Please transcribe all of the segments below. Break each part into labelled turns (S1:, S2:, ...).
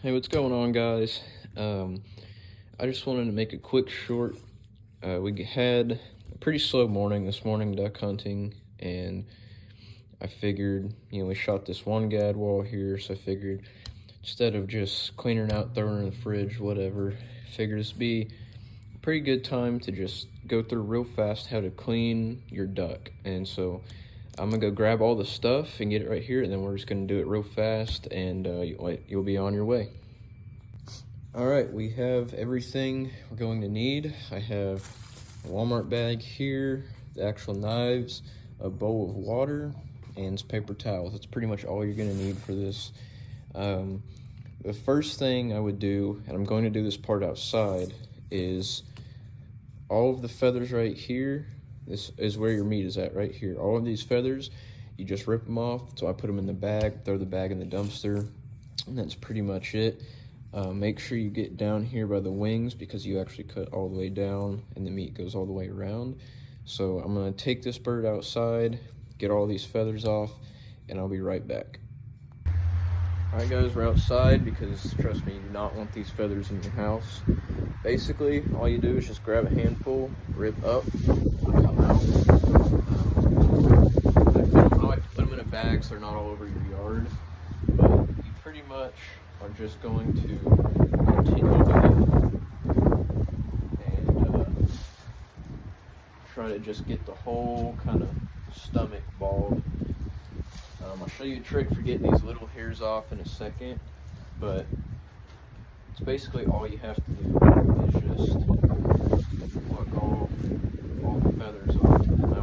S1: Hey, what's going on, guys? Um, I just wanted to make a quick short. We had a pretty slow morning this morning duck hunting, and I figured, we shot this one gadwall here, so I figured instead of just cleaning out, throwing it in the fridge, whatever, figured this would be a pretty good time to just go through real fast how to clean your duck. And so I'm gonna go grab all the stuff and get it right here, and then we're just gonna do it real fast, and you'll be on your way. All right, we have everything we're going to need. I have a Walmart bag here, the actual knives, a bowl of water, and some paper towels. That's pretty much all you're gonna need for this. The first thing I would do, and I'm going to do this part outside, is all of the feathers right here. This is where your meat is at, right here. All of these feathers, you just rip them off. So I put them in the bag, throw the bag in the dumpster, and that's pretty much it. Make sure you get down here by the wings because you actually cut all the way down and the meat goes all the way around. So I'm gonna take this bird outside, get all these feathers off, and I'll be right back. All right, guys, we're outside because, trust me, you do not want these feathers in your house. Basically, all you do is just grab a handful, rip up, come out. I like to put them in a bag so they're not all over your yard, but you pretty much are just going to continue with it and try to just get the whole kind of stomach bald. I'll show you a trick for getting these little hairs off in a second, but it's basically all you have to do is just pluck all the feathers off. And I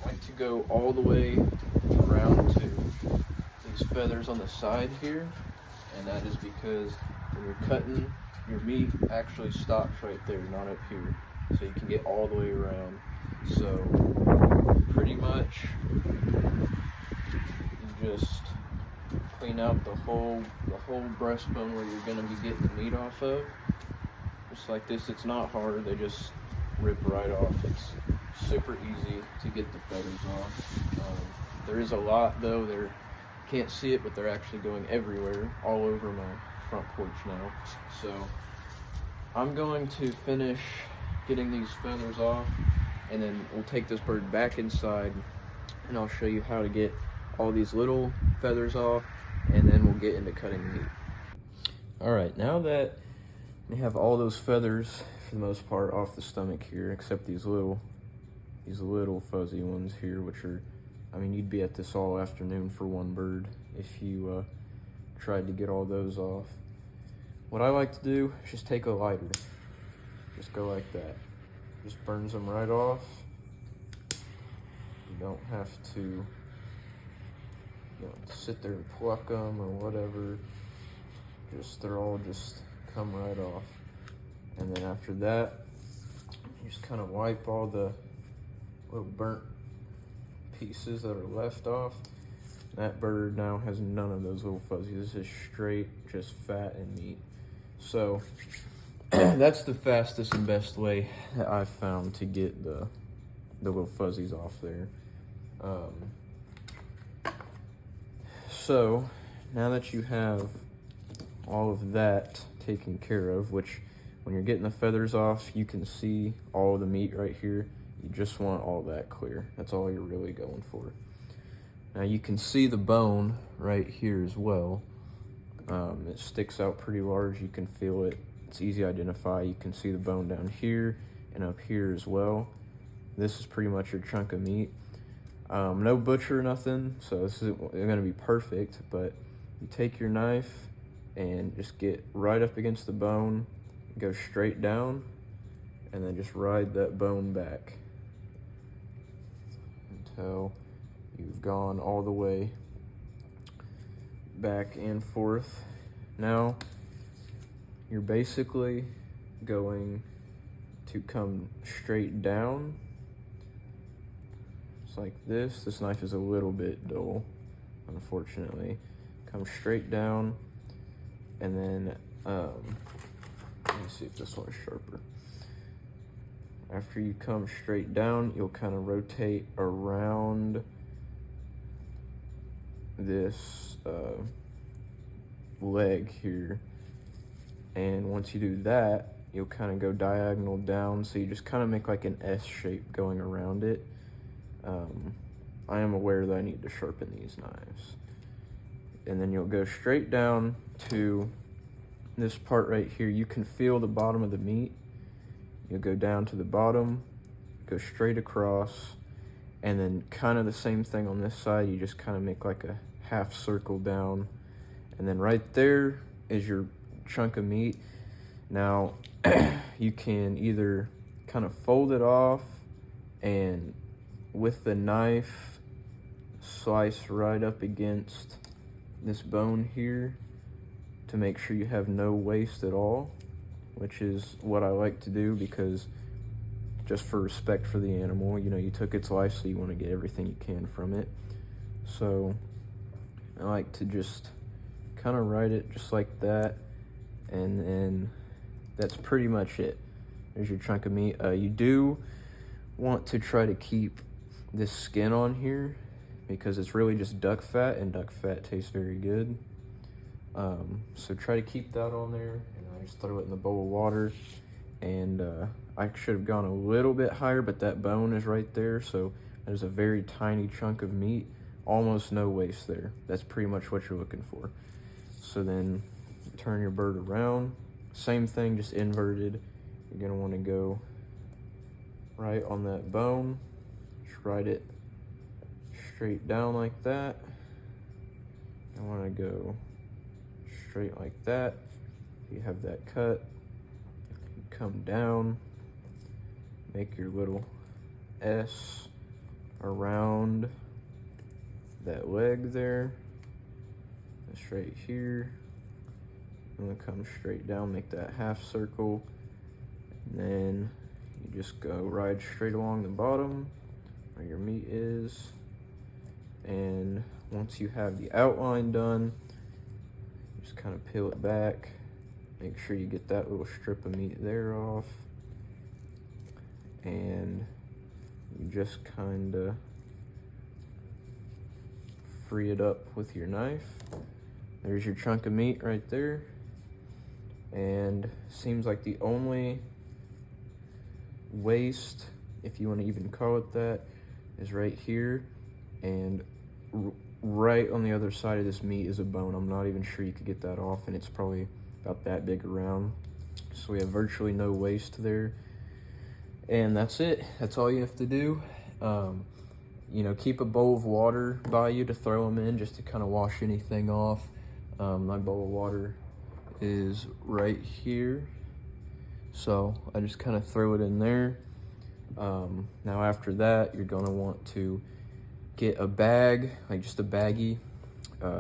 S1: like to go all the way around to these feathers on the side here, and that is because when you're cutting, your meat actually stops right there, not up here, so you can get all the way around. So pretty much you just clean out the whole breastbone where you're going to be getting the meat off of, just like this. It's not hard, they just rip right off. It's super easy to get the feathers off. There is a lot though. There, can't see it, but they're actually going everywhere, all over my front porch now. So I'm going to finish getting these feathers off, and then we'll take this bird back inside and I'll show you how to get all these little feathers off, and then we'll get into cutting meat. All right, now that we have all those feathers for the most part off the stomach here, except these little fuzzy ones here, which are, I mean, you'd be at this all afternoon for one bird if you tried to get all those off. What I like to do is just take a lighter, just go like that, just burns them right off. You don't have to, sit there and pluck them or whatever. They're all just come right off. And then after that, you just kind of wipe all the little burnt pieces that are left off. That bird now has none of those little fuzzies. This is straight, just fat and meat. So that's the fastest and best way that I've found to get the little fuzzies off there. So now that you have all of that taken care of, which when you're getting the feathers off, you can see all the meat right here. You just want all that clear. That's all you're really going for. Now you can see the bone right here as well. It sticks out pretty large. You can feel it. It's easy to identify. You can see the bone down here and up here as well. This is pretty much your chunk of meat. No butcher or nothing, so this isn't gonna be perfect, but you take your knife and just get right up against the bone, go straight down, and then just ride that bone back until you've gone all the way back and forth. Now you're basically going to come straight down, just like this. This knife is a little bit dull, unfortunately. Come straight down, and then let me see if this one's sharper. After you come straight down, you'll kind of rotate around this leg here. And once you do that, you'll kind of go diagonal down, so you just kind of make like an S shape going around it. I am aware that I need to sharpen these knives. And then you'll go straight down to this part right here. You can feel the bottom of the meat. You'll go down to the bottom, go straight across, and then kind of the same thing on this side. You just kind of make like a half circle down, and then right there is your chunk of meat. Now you can either kind of fold it off and with the knife slice right up against this bone here to make sure you have no waste at all, which is what I like to do, because just for respect for the animal, you know, you took its life, so you want to get everything you can from it. So I like to just kind of write it just like that, and then that's pretty much it. There's your chunk of meat. You do want to try to keep this skin on here, because it's really just duck fat, and duck fat tastes very good. So try to keep that on there, and I just throw it in the bowl of water. And I should have gone a little bit higher, but that bone is right there, so there's a very tiny chunk of meat, almost no waste there. That's pretty much what you're looking for. So then turn your bird around, same thing, just inverted. You're gonna want to go right on that bone, just write it straight down like that. I want to go straight like that. You have that cut, come down, make your little S around that leg there. That's right here. I'm gonna come straight down, make that half circle, and then you just go right straight along the bottom where your meat is. And once you have the outline done, just kind of peel it back. Make sure you get that little strip of meat there off. And you just kind of free it up with your knife. There's your chunk of meat right there. And seems like the only waste, if you want to even call it that, is right here. And right on the other side of this meat is a bone. I'm not even sure you could get that off, and it's probably about that big around. So we have virtually no waste there. And that's it. That's all you have to do. You know, keep a bowl of water by you to throw them in, just to kind of wash anything off. My bowl of water is right here, so I just kind of throw it in there. Now after that, you're gonna want to get a bag, like just a baggie,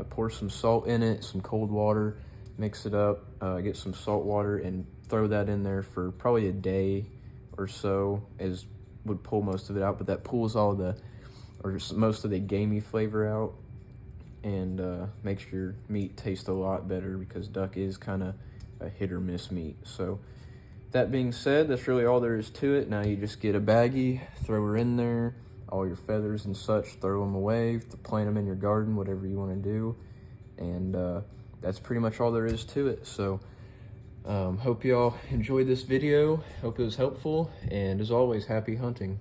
S1: pour some salt in it, some cold water, mix it up, get some salt water, and throw that in there for probably a day or so, as would pull most of it out, but that pulls all the, or most of the gamey flavor out, and makes your meat taste a lot better, because duck is kind of a hit or miss meat. So that being said, that's really all there is to it. Now you just get a baggie, throw her in there, all your feathers and such, throw them away, plant them in your garden, whatever you want to do. And that's pretty much all there is to it. So hope y'all enjoyed this video. Hope it was helpful. And as always, happy hunting.